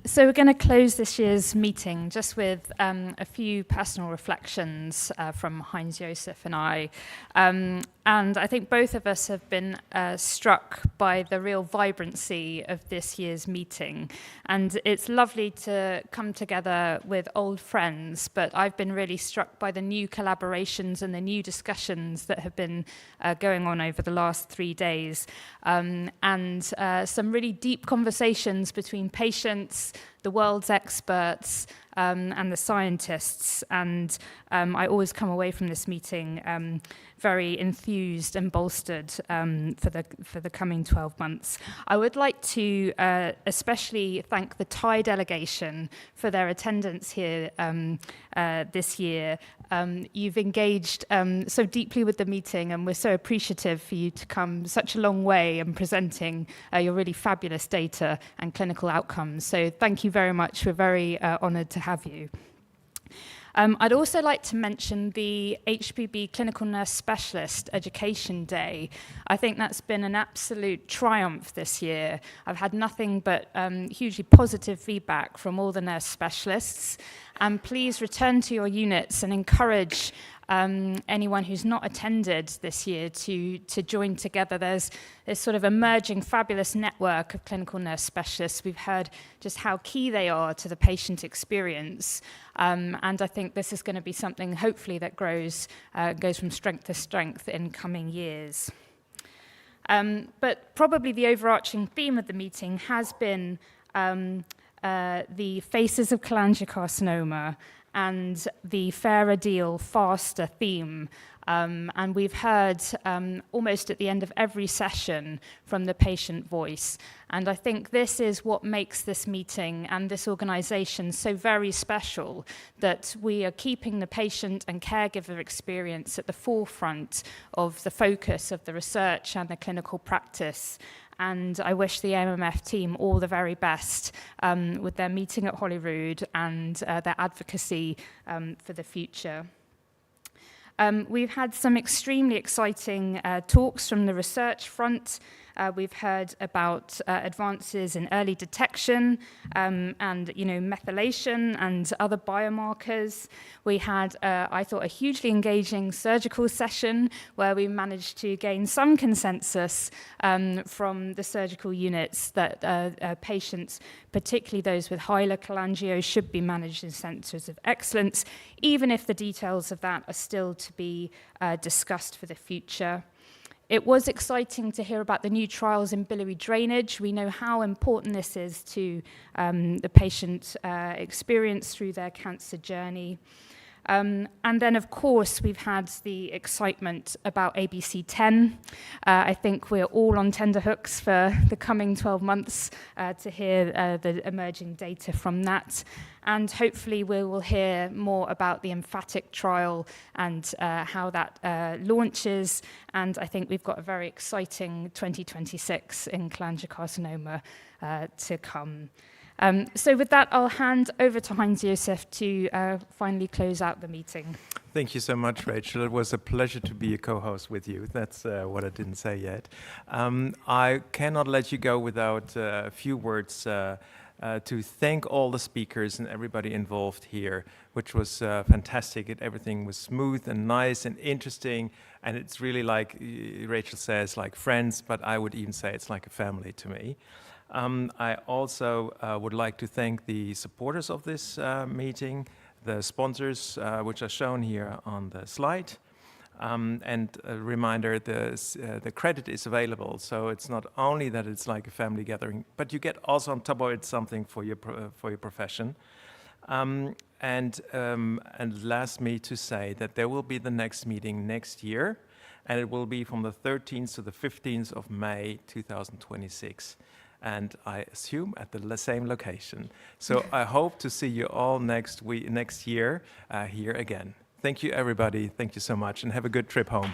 So we're going to close this year's meeting just with a few personal reflections from Heinz-Josef and I. And I think both of us have been struck by the real vibrancy of this year's meeting. And it's lovely to come together with old friends, but I've been really struck by the new collaborations and the new discussions that have been going on over the last 3 days. And some really deep conversations between patients, the world's experts, and the scientists. And I always come away from this meeting very enthused and bolstered for the coming 12 months. I would like to especially thank the Thai delegation for their attendance here this year. You've engaged so deeply with the meeting, and we're so appreciative for you to come such a long way and presenting your really fabulous data and clinical outcomes. So thank you very much. We're very honoured to have you. I'd also like to mention the HBB Clinical Nurse Specialist Education Day. I think that's been an absolute triumph this year. I've had nothing but hugely positive feedback from all the nurse specialists. And please return to your units and encourage anyone who's not attended this year to join together. There's this sort of emerging fabulous network of clinical nurse specialists. We've heard just how key they are to the patient experience. And I think this is going to be something, hopefully, that goes from strength to strength in coming years. But probably the overarching theme of the meeting has been the faces of cholangiocarcinoma and the fairer deal, faster theme. And we've heard almost at the end of every session from the patient voice. And I think this is what makes this meeting and this organization so very special, that we are keeping the patient and caregiver experience at the forefront of the focus of the research and the clinical practice. And I wish the MMF team all the very best with their meeting at Holyrood and their advocacy for the future. We've had some extremely exciting talks from the research front. We've heard about advances in early detection and methylation and other biomarkers. We had, I thought, a hugely engaging surgical session where we managed to gain some consensus from the surgical units that patients, particularly those with hypercholangio, should be managed in centres of excellence, even if the details of that are still to be discussed for the future. It was exciting to hear about the new trials in biliary drainage. We know how important this is to the patient experience through their cancer journey. And then, of course, we've had the excitement about ABC10. I think we're all on tenterhooks for the coming 12 months to hear the emerging data from that. And hopefully we will hear more about the emphatic trial and how that launches. And I think we've got a very exciting 2026 in cholangiocarcinoma to come. So with that, I'll hand over to Heinz-Josef to finally close out the meeting. Thank you so much, Rachel. It was a pleasure to be a co-host with you. That's what I didn't say yet. I cannot let you go without a few words to thank all the speakers and everybody involved here, which was fantastic. Everything was smooth and nice and interesting. And it's really, like Rachel says, like friends, but I would even say it's like a family to me. I also would like to thank the supporters of this meeting, the sponsors, which are shown here on the slide. And a reminder, the credit is available, so it's not only that it's like a family gathering, but you get also on top of it something for your profession. And last me to say that there will be the next meeting next year, and it will be from the 13th to the 15th of May 2026. And I assume at the same location. So I hope to see you all next year here again. Thank you, everybody. Thank you so much, and have a good trip home.